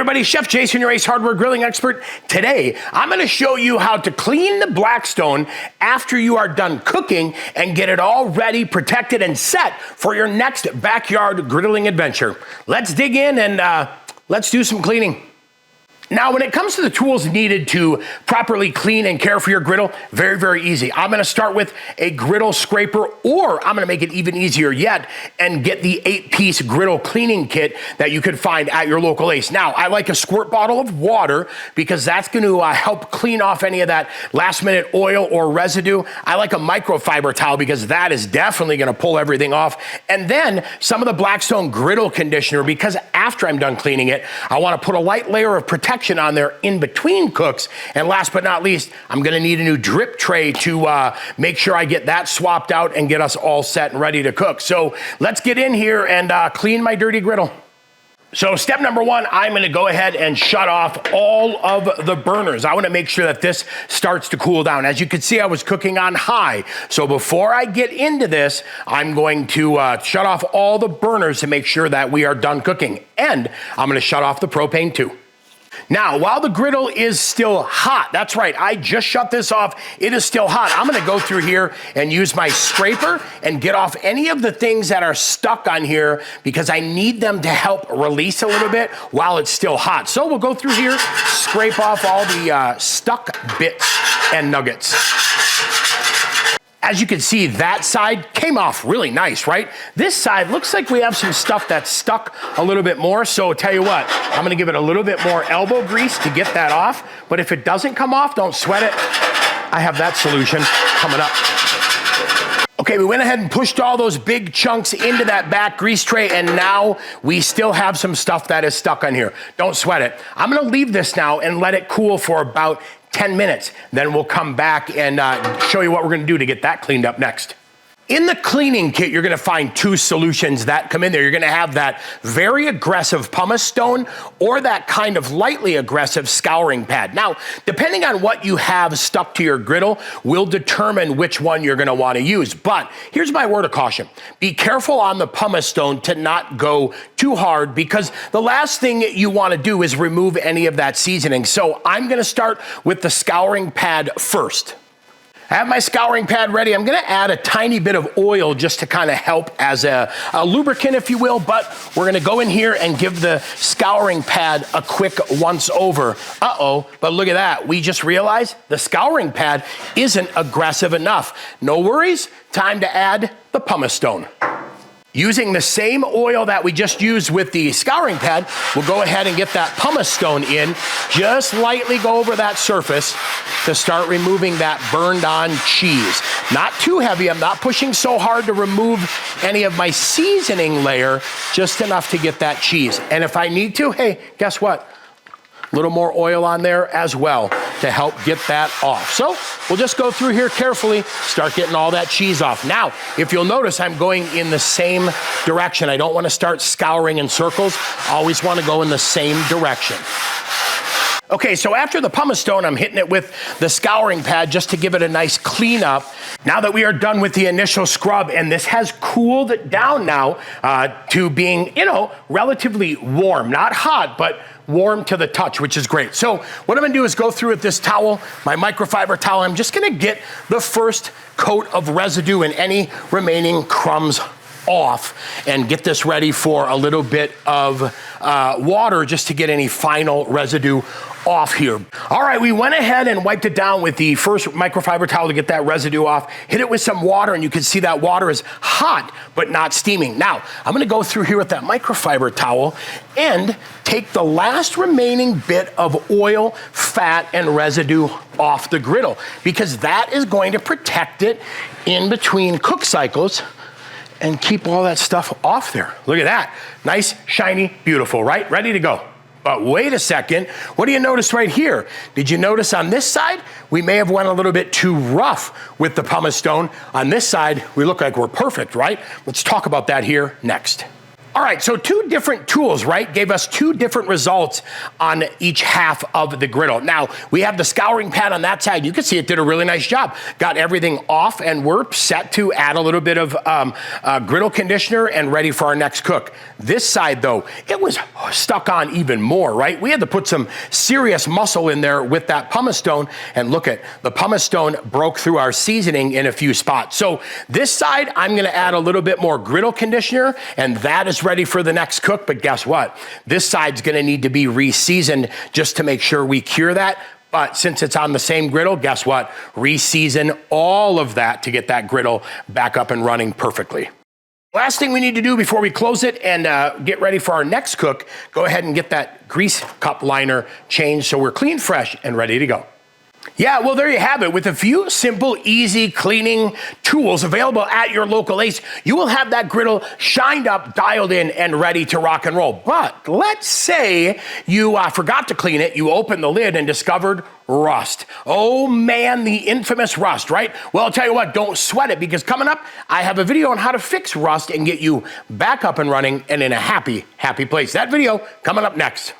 everybody, Chef Jason, your Ace Hardware grilling expert. Today, I'm gonna show you how to clean the Blackstone after you are done cooking and get it all ready, protected, and set for your next backyard griddling adventure. Let's dig in and let's do some cleaning. Now, when it comes to the tools needed to properly clean and care for your griddle, very, very easy. I'm gonna start with a griddle scraper, or I'm gonna make it even easier yet and get the 8-piece griddle cleaning kit that you could find at your local Ace. Now, I like a squirt bottle of water because that's gonna help clean off any of that last-minute oil or residue. I like a microfiber towel because that is definitely gonna pull everything off. And then some of the Blackstone griddle conditioner, because after I'm done cleaning it, I wanna put a light layer of protection on there in between cooks. And last but not least, I'm gonna need a new drip tray to make sure I get that swapped out and get us all set and ready to cook. So let's get in here and clean my dirty griddle. So step number one, I'm gonna go ahead and shut off all of the burners. I wanna make sure that this starts to cool down. As you can see, I was cooking on high. So before I get into this, I'm going to shut off all the burners to make sure that we are done cooking. And I'm gonna shut off the propane too. Now, while the griddle is still hot, that's right, I just shut this off, it is still hot. I'm gonna go through here and use my scraper and get off any of the things that are stuck on here because I need them to help release a little bit while it's still hot. So we'll go through here, scrape off all the stuck bits and nuggets. As you can see, that side came off really nice, right? This side looks like we have some stuff that's stuck a little bit more. So tell you what, I'm gonna give it a little bit more elbow grease to get that off. But if it doesn't come off, don't sweat it. I have that solution coming up. Okay, we went ahead and pushed all those big chunks into that back grease tray, and now we still have some stuff that is stuck on here. Don't sweat it. I'm gonna leave this now and let it cool for about 10 minutes. Then we'll come back and show you what we're gonna do to get that cleaned up next. In the cleaning kit, you're gonna find two solutions that come in there. You're gonna have that very aggressive pumice stone or that kind of lightly aggressive scouring pad. Now, depending on what you have stuck to your griddle will determine which one you're gonna wanna use. But here's my word of caution. Be careful on the pumice stone to not go too hard because the last thing you wanna do is remove any of that seasoning. So I'm gonna start with the scouring pad first. I have my scouring pad ready. I'm gonna add a tiny bit of oil just to kind of help as a lubricant, if you will, but we're gonna go in here and give the scouring pad a quick once over. But look at that. We just realized the scouring pad isn't aggressive enough. No worries, time to add the pumice stone. Using the same oil that we just used with the scouring pad, we'll go ahead and get that pumice stone in. Just lightly go over that surface to start removing that burned on cheese. Not too heavy, I'm not pushing so hard to remove any of my seasoning layer, just enough to get that cheese. And if I need to, hey, guess what? A little more oil on there as well to help get that off. So we'll just go through here carefully, start getting all that cheese off. Now, if you'll notice, I'm going in the same direction. I don't want to start scouring in circles. Always want to go in the same direction. Okay, so after the pumice stone, I'm hitting it with the scouring pad just to give it a nice clean up. Now that we are done with the initial scrub, and this has cooled down now to being, relatively warm, not hot, but warm to the touch, which is great. So what I'm gonna do is go through with this towel, my microfiber towel. I'm just gonna get the first coat of residue and any remaining crumbs off and get this ready for a little bit of water just to get any final residue off here. All right, we went ahead and wiped it down with the first microfiber towel to get that residue off, hit it with some water, and you can see that water is hot, but not steaming. Now, I'm gonna go through here with that microfiber towel and take the last remaining bit of oil, fat, and residue off the griddle because that is going to protect it in between cook cycles and keep all that stuff off there. Look at that. Nice, shiny, beautiful, right? Ready to go. But wait a second, what do you notice right here? Did you notice on this side, we may have went a little bit too rough with the pumice stone. On this side, we look like we're perfect, right? Let's talk about that here next. All right, so two different tools, right? Gave us two different results on each half of the griddle. Now, we have the scouring pad on that side. You can see it did a really nice job. Got everything off, and we're set to add a little bit of griddle conditioner and ready for our next cook. This side, though, it was stuck on even more, right? We had to put some serious muscle in there with that pumice stone, and look at the pumice stone broke through our seasoning in a few spots. So this side, I'm gonna add a little bit more griddle conditioner, and that is ready for the next cook. But guess what? This side's gonna need to be re-seasoned just to make sure we cure that. But since it's on the same griddle, guess what? Re-season all of that to get that griddle back up and running perfectly. Last thing we need to do before we close it and get ready for our next cook, go ahead and get that grease cup liner changed so we're clean, fresh, and ready to go. Yeah, well, there you have it. With a few simple, easy cleaning tools available at your local Ace, you will have that griddle shined up, dialed in, and ready to rock and roll. But let's say you forgot to clean it, you opened the lid and discovered rust. Oh man, the infamous rust, right? Well, I'll tell you what, don't sweat it, because coming up, I have a video on how to fix rust and get you back up and running and in a happy, happy place. That video coming up next.